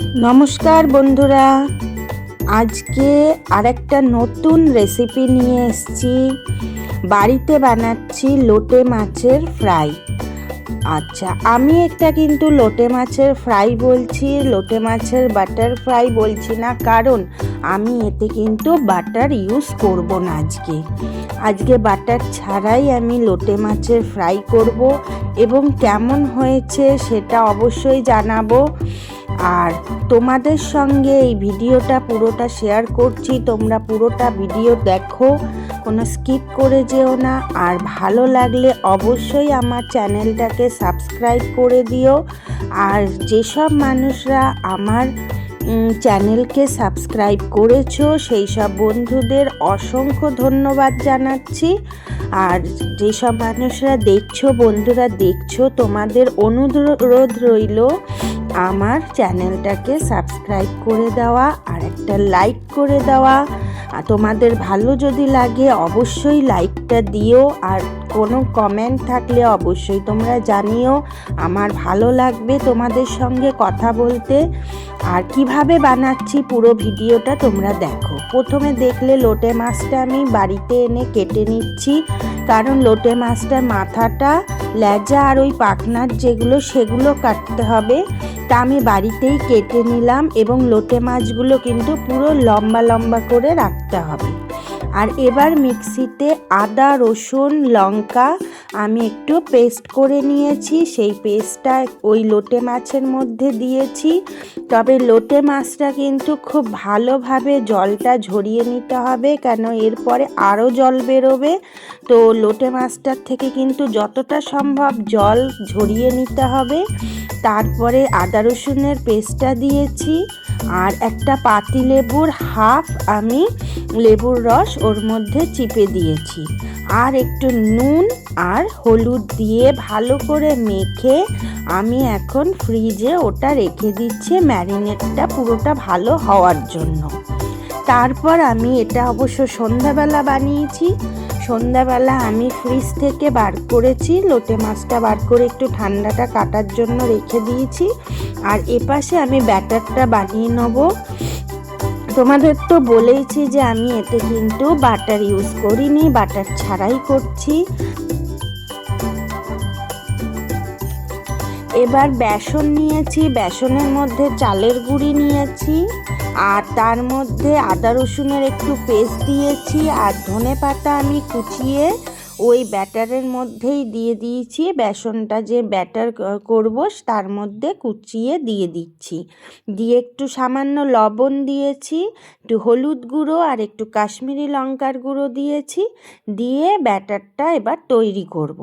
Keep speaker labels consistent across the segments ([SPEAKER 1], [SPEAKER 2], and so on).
[SPEAKER 1] নমস্কার বন্ধুরা, আজকে আরেকটা নতুন রেসিপি নিয়ে এসেছি। বাড়িতে বানাচ্ছি লোটে মাছের ফ্রাই। আচ্ছা, আমি একটা কিন্তু লোটে মাছের ফ্রাই বলছি, লোটে মাছের বাটার ফ্রাই বলছি না, কারণ আমি এতে কিন্তু বাটার ইউজ করব না। আজকে বাটার ছাড়াই আমি লোটে মাছের ফ্রাই করব এবং কেমন হয়েছে সেটা অবশ্যই জানাবো। আর তোমাদের সঙ্গে এই ভিডিওটা পুরোটা শেয়ার করছি, তোমরা পুরোটা ভিডিও দেখো, কোনো স্কিপ করে যেও না। আর ভালো লাগলে অবশ্যই আমার চ্যানেলটাকে সাবস্ক্রাইব করে দিও। আর যেসব মানুষরা আমার চ্যানেলকে সাবস্ক্রাইব করেছো সেই সব বন্ধুদের অসংখ্য ধন্যবাদ জানাচ্ছি। আর যেসব মানুষরা দেখছো, বন্ধুরা দেখছো, তোমাদের অনুরোধ রইল আমার চ্যানেলটাকে সাবস্ক্রাইব করে দেওয়া আর একটা লাইক করে দেওয়া। তোমাদের ভালো যদি লাগে অবশ্যই লাইকটা দিও, আর কোনো কমেন্ট থাকলে অবশ্যই তোমরা জানিও। আমার ভালো লাগবে তোমাদের সঙ্গে কথা বলতে। আর কিভাবে বানাচ্ছি পুরো ভিডিওটা তোমরা দেখো। প্রথমে দেখলে লোটে মাছটা আমি বাড়িতে এনে কেটে নিচ্ছি, কারণ লোটে মাছটার মাথাটা, লেজা আর ওই পাখনার যেগুলো সেগুলো কাটতে হবে। তা আমি বাড়িতেই কেটে নিলাম এবং লোটে মাছগুলো কিন্তু পুরো লম্বা লম্বা করে রাখতে হবে। আর এবার মিক্সিতে আদা, রসুন, লঙ্কা আমি একটু পেস্ট করে নিয়েছি, সেই পেস্টটা ওই লোটে মাছের মধ্যে দিয়েছি। তবে লোটে মাছটা কিন্তু খুব ভালোভাবে জলটা ঝরিয়ে নিতে হবে, কেন এরপরে আরও জল বেরোবে। তো লোটে মাছটার থেকে কিন্তু যতটা সম্ভব জল ঝরিয়ে নিতে হবে। তারপরে আদা রসুনের পেস্টটা দিয়েছি, আর একটা পাতিলেবুর হাফ আমি লেবুর রস ওর মধ্যে চিপে দিয়েছি, আর একটু নুন আর হলুদ দিয়ে ভালো করে মেখে আমি এখন ফ্রিজে ওটা রেখে দিচ্ছি, ম্যারিনেটটা পুরোটা ভালো হওয়ার জন্য। তারপর আমি এটা অবশ্য সন্ধ্যাবেলা বানিয়েছি। সন্ধ্যাবেলা আমি ফ্রিজ থেকে বার করেছি, লোটে মাছটা বার করে একটু ঠান্ডাটা কাটার জন্য রেখে দিয়েছি। আর এপাশে আমি ব্যাটারটা বানিয়ে নেব। তোমাদের তো বলেইছি যে আমি এতে কিন্তু বাটার ইউজ করিনি, বাটার ছাড়াই করছি। এবার বেসন নিয়েছি, বেসনের মধ্যে চালের গুঁড়ি নিয়েছি, আর তার মধ্যে আদা রসুনের একটু পেস্ট দিয়েছি, আর ধনেপাতা আমি কুচিয়ে ওই ব্যাটারের মধ্যেই দিয়ে দিয়েছি। বেসনটা যে ব্যাটার করব তার মধ্যে কুচিয়ে দিয়ে দিচ্ছি, দিয়ে একটু সামান্য লবণ দিয়েছি, একটু হলুদ গুঁড়ো আর একটু কাশ্মীরি লঙ্কার গুঁড়ো দিয়েছি, দিয়ে ব্যাটারটা এবার তৈরি করব।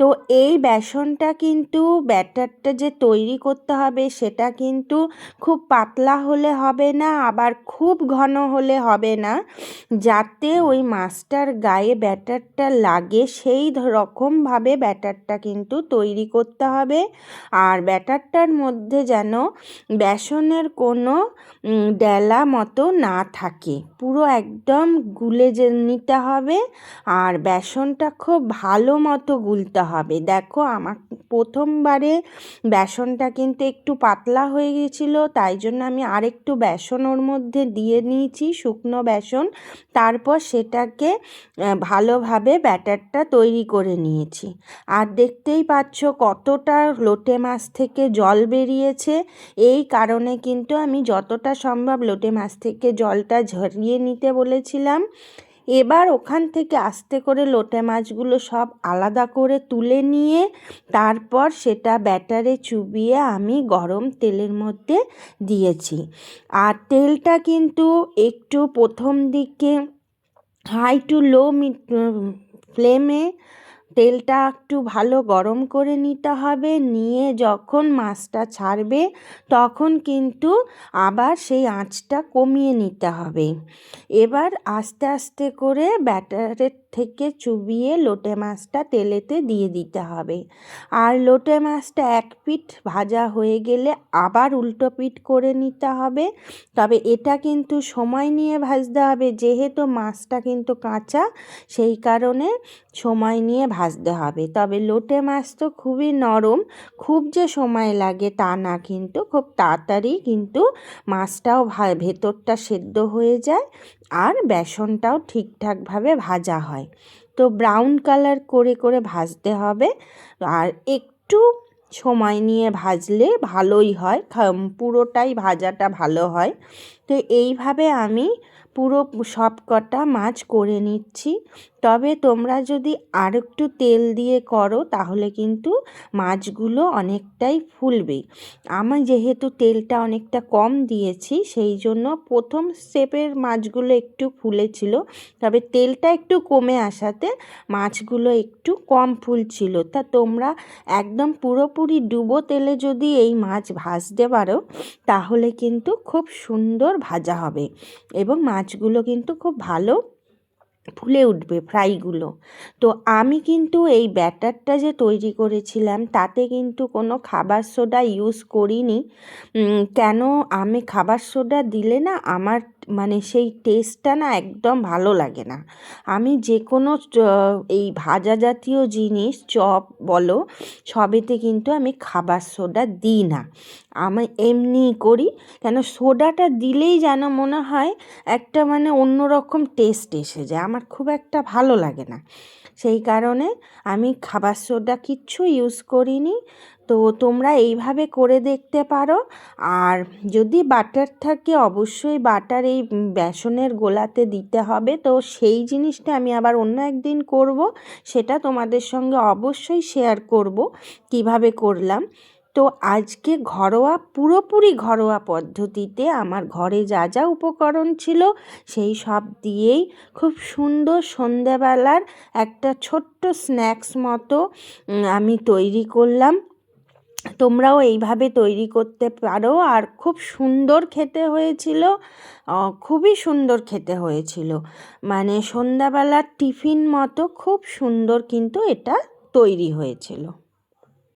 [SPEAKER 1] তো এই বেসনটা কিন্তু, ব্যাটারটা যে তৈরি করতে হবে সেটা কিন্তু খুব পাতলা হলে হবে না, আবার খুব ঘন হলে হবে না। যাতে ওই মাছটার গায়ে ব্যাটারটা লাগে সেই রকমভাবে ব্যাটারটা কিন্তু তৈরি করতে হবে। আর ব্যাটারটার মধ্যে যেন বেসনের কোনো ডেলা মতো না থাকে, পুরো একদম গুলে নিতে হবে। আর বেসনটা খুব ভালো মতো গুলতে হবে। দেখো আমার প্রথমবারে বেসনটা কিন্তু একটু পাতলা হয়ে গেছিলো, তাই জন্য আমি আরেকটু বেসন ওর মধ্যে দিয়ে নিয়েছি, শুকনো বেসন। তারপর সেটাকে ভালোভাবে ব্যাটারটা তৈরি করে নিয়েছি। আর দেখতেই পাচ্ছ কতটা লোটে মাছ থেকে জল বেরিয়েছে। এই কারণে কিন্তু আমি যতটা সম্ভব লোটে মাছ থেকে জলটা ঝরিয়ে নিতে বলেছিলাম। এবার ওখান থেকে আস্তে করে লোটে মাছগুলো সব আলাদা করে তুলে নিয়ে তারপর সেটা ব্যাটারে চুবিয়ে আমি গরম তেলের মধ্যে দিয়েছি। আর তেলটা কিন্তু একটু প্রথম দিকে হাই টু লো ফ্লেমে তেলটা একটু ভালো গরম করে নিতে হবে। নিয়ে যখন মাছটা ছাড়বে তখন কিন্তু আবার সেই আঁচটা কমিয়ে নিতে হবে। এবার আস্তে আস্তে করে ব্যাটারের থেকে চুবিয়ে লোটে মাছটা তেলেতে দিয়ে দিতে হবে। আর লোটে মাছটা এক পিঠ ভাজা হয়ে গেলে আবার উল্টো পিঠ করে নিতে হবে। তবে এটা কিন্তু সময় নিয়ে ভাজতে হবে, যেহেতু মাছটা কিন্তু কাঁচা, সেই কারণে সময় নিয়ে ভাজতে হবে। তবে লোটে মাছ তো খুবই নরম, খুব যে সময় লাগে তা না, কিন্তু খুব তাড়াতাড়ি কিন্তু মাছটাও ভেতরটা সেদ্ধ হয়ে যায় আর বেসনটাও ঠিকঠাকভাবে ভাজা হয়। তো ব্রাউন কালার করে করে ভাজতে হবে, আর একটু সময় নিয়ে ভাজলে ভালোই হয়, পুরোটাই ভাজাটা ভালো হয়। তো এইভাবে আমি পুরো সব কটা মাছ করে নিচ্ছি। তবে তোমরা যদি আর একটু তেল দিয়ে করো তাহলে কিন্তু মাছগুলো অনেকটাই ফুলবে। আমি যেহেতু তেলটা অনেকটা কম দিয়েছি, সেই জন্য প্রথম স্টেপের মাছগুলো একটু ফুলেছিল, তবে তেলটা একটু কমে আসাতে মাছগুলো একটু কম ফুলছিল। তা তোমরা একদম পুরোপুরি ডুবো তেলে যদি এই মাছ ভাজতে পারো তাহলে কিন্তু খুব সুন্দর ভাজা হবে এবং মাছগুলো কিন্তু খুব ভালো ফুলে উঠবে ফ্রাইগুলো। তো আমি কিন্তু এই ব্যাটারটা যে তৈরি করেছিলাম তাতে কিন্তু কোনো খাবার সোডা ইউজ করিনি। কেন, আমি খাবার সোডা দিলে না আমার মানে সেই টেস্টটা না একদম ভালো লাগে না। আমি যে কোনো এই ভাজা জাতীয় জিনিস, চপ বলো, সবেতে কিন্তু আমি খাবার সোডা দিই না, আমি এমনি করি। কেন, সোডাটা দিলেই যেন মনে হয় একটা মানে অন্যরকম টেস্ট এসে যায়, আমার খুব একটা ভালো লাগে না। সেই কারণে আমি খাবার সোডা কিচ্ছু ইউজ করিনি। তো তোমরা এইভাবে করে দেখতে পারো। আর যদি বাটার থাকে অবশ্যই বাটার এই বেসনের গোলাতে দিতে হবে। তো সেই জিনিসটা আমি আবার অন্য একদিন করব, সেটা তোমাদের সঙ্গে অবশ্যই শেয়ার করব কিভাবে করলাম। তো আজকে পুরোপুরি ঘরোয়া পদ্ধতিতে আমার ঘরে যা যা উপকরণ ছিল সেই সব দিয়েই খুব সুন্দর সন্ধ্যাবেলার একটা ছোট্ট স্ন্যাক্স মতো আমি তৈরি করলাম। তোমরাও এইভাবে তৈরি করতে পারো, আর খুব সুন্দর খেতে হয়েছিল, খুবই সুন্দর খেতে হয়েছিল। মানে সন্ধ্যাবেলার টিফিন মতো খুব সুন্দর কিন্তু এটা তৈরি হয়েছিল।